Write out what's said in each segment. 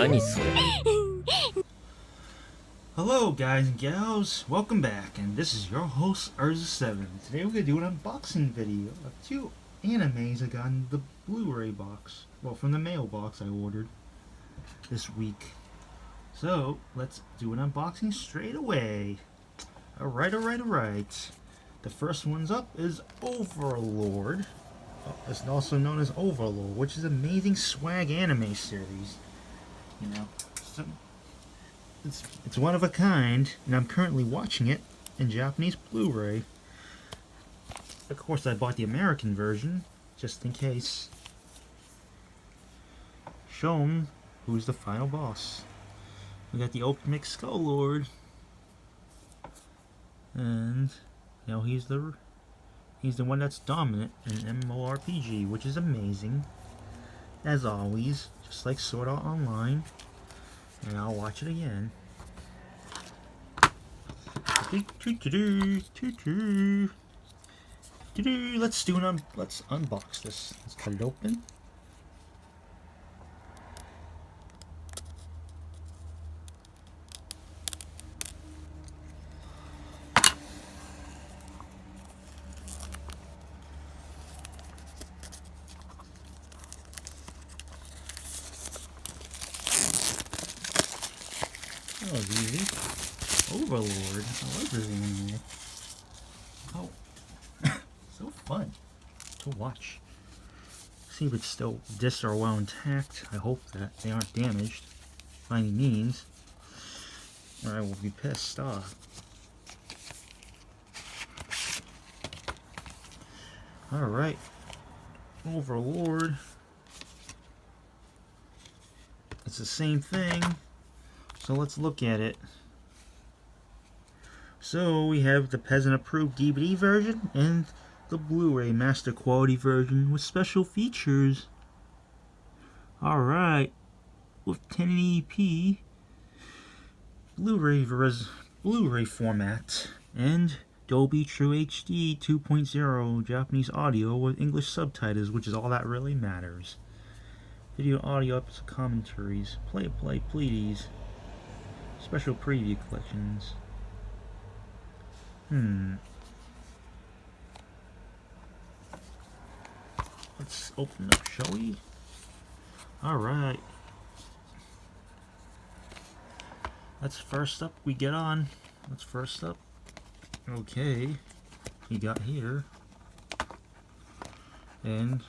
何それ Hello guys and gals, welcome back, and this is your host Urza7. Today we're going to do an unboxing video of two animes I got in the Blu-ray box. Well, from the mailbox I ordered this week. So, let's do an unboxing straight away. Alright. The first one's up is Overlord. It's also known as Overlord, which is an amazing swag anime series. You know, so it's one of a kind, and I'm currently watching it in Japanese Blu-ray. Of course, I bought the American version, just in case. Show 'em who's the final boss. We got the Ultimate Skull Lord, and you know he's the one that's dominant in MMORPG, which is amazing, as always, just like Sword Art Online. And I'll watch it again. Let's unbox this. Let's cut it open. Oh, easy. Overlord. I like this anime. Oh, so fun to watch. See if it's still discs are well intact. I hope that they aren't damaged by any means, or I will be pissed off. Alright. Overlord. It's the same thing. So let's look at it. So we have the peasant approved DVD version and the Blu-ray master quality version with special features. Alright, with 1080p Blu-ray format and Dolby True HD 2.0 Japanese audio with English subtitles, which is all that really matters. Video, audio, episode commentaries, play, please. Special preview collections. Let's open it up, shall we? Alright. Let's first up. Okay. We got here. And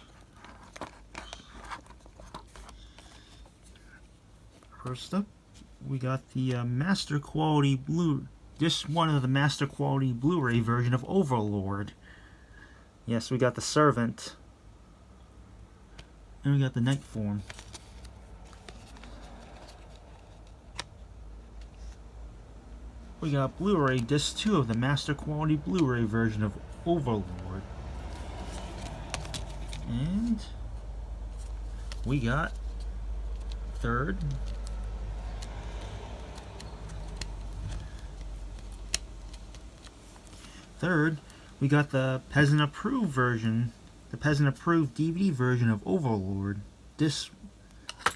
first up, we got the master quality this one of the master quality Blu-ray version of Overlord. Yes, we got the servant, and we got the night form. We got Blu-ray disc 2 of the master quality Blu-ray version of Overlord, and we got third. We got the peasant approved version, the peasant approved DVD version of Overlord. This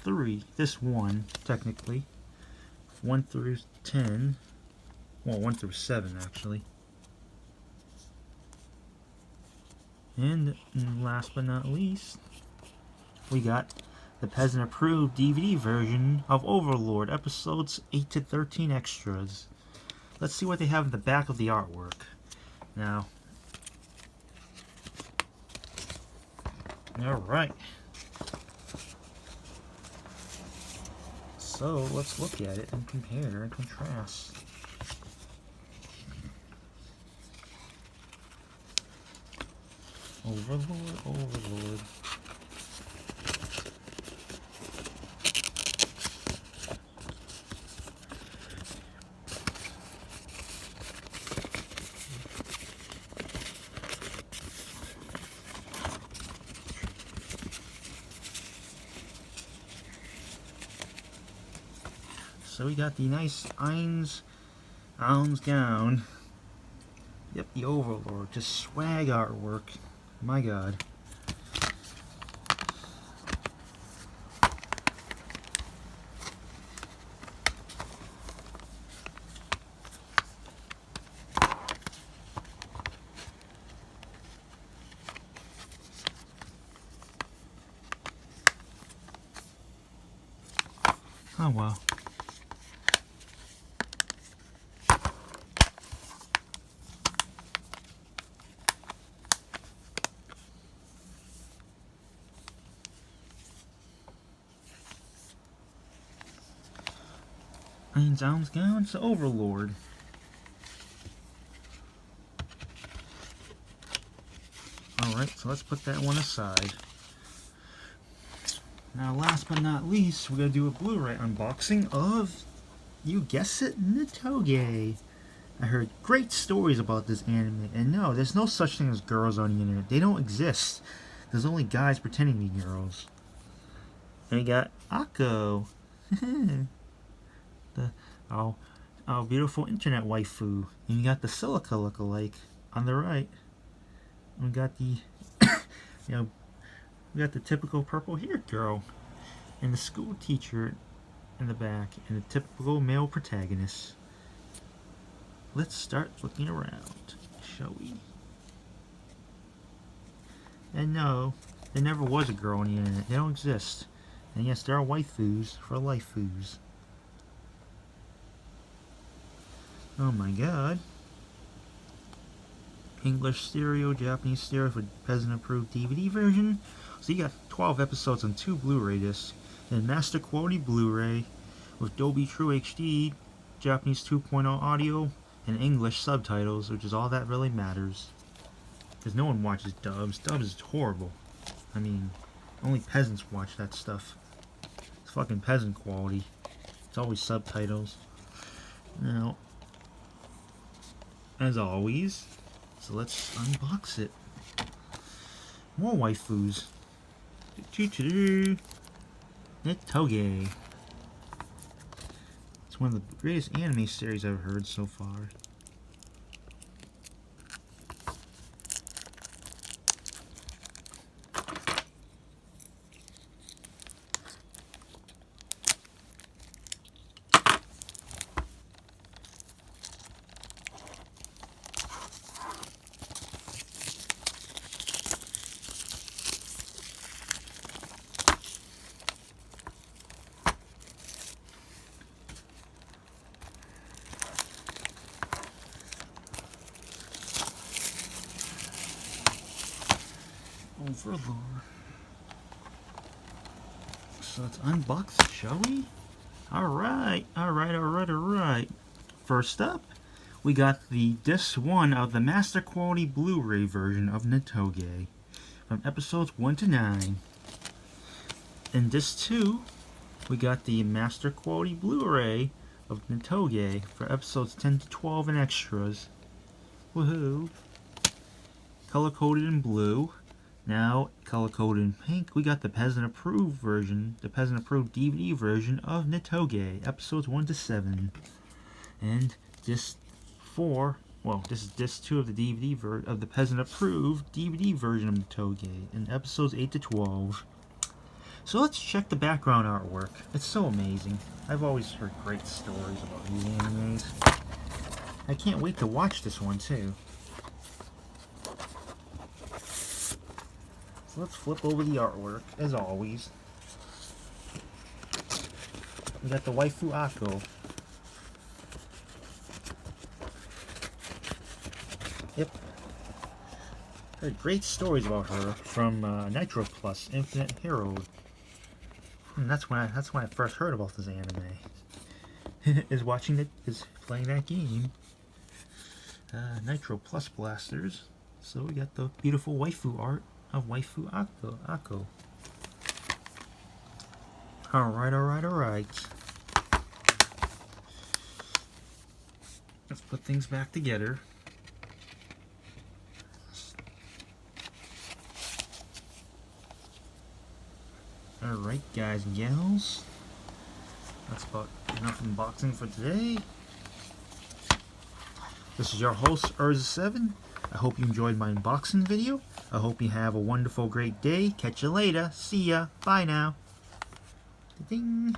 1 technically, 1 through 10, well 1 through 7 actually. And last but not least, we got the peasant approved DVD version of Overlord, episodes 8 to 13 extras. Let's see what they have in the back of the artwork. Now, alright. So, let's look at it and compare and contrast. Overlord. So we got the nice Eins gown. Yep, the Overlord. Just swag artwork. My god. Oh well. And sounds going to Overlord. Alright, so let's put that one aside. Now last but not least, we're going to do a Blu-ray unboxing of, you guessed it, Netoge. I heard great stories about this anime, and no, there's no such thing as girls on the internet. They don't exist. There's only guys pretending to be girls. And we got Akko. Our beautiful internet waifu. And you got the Silica lookalike on the right. And we got the, we got the typical purple-haired girl, and the school teacher in the back, and the typical male protagonist. Let's start looking around, shall we? And no, there never was a girl on the internet. They don't exist. And yes, there are waifus for lifus. Oh my god. English stereo, Japanese stereo for peasant approved DVD version. So you got 12 episodes on 2 Blu-ray discs. And master quality Blu-ray with Dolby True HD, Japanese 2.0 audio, and English subtitles, which is all that really matters. Because no one watches dubs. Dubs is horrible. I mean, only peasants watch that stuff. It's fucking peasant quality. It's always subtitles. Now, as always, so let's unbox it. More waifus. Netoge. It's one of the greatest anime series I've heard so far. Overlord. So let's unbox it, shall we? Alright. First up, we got the disc 1 of the master quality Blu-ray version of Netoge from episodes 1 to 9. In disc 2, we got the master quality Blu-ray of Netoge for episodes 10 to 12 and extras. Woohoo! Color-coded in blue. Now, color-coded in pink, we got the peasant-approved version, the peasant-approved DVD version of Netoge, episodes 1 to 7. And disc 4, well, this is disc 2 of the DVD of the peasant-approved DVD version of Netoge, in episodes 8 to 12. So let's check the background artwork. It's so amazing. I've always heard great stories about these animes. I can't wait to watch this one, too. So let's flip over the artwork, as always. We got the waifu Akko. Yep. Heard great stories about her from Nitro Plus, Infinite Hero. And that's when I first heard about this anime. is playing that game. Nitro Plus blasters. So we got the beautiful waifu art of waifu Akko. Alright. Let's put things back together. Alright, guys and gals. That's about enough unboxing for today. This is your host, Urza7. I hope you enjoyed my unboxing video. I hope you have a wonderful, great day. Catch you later. See ya. Bye now. Ding.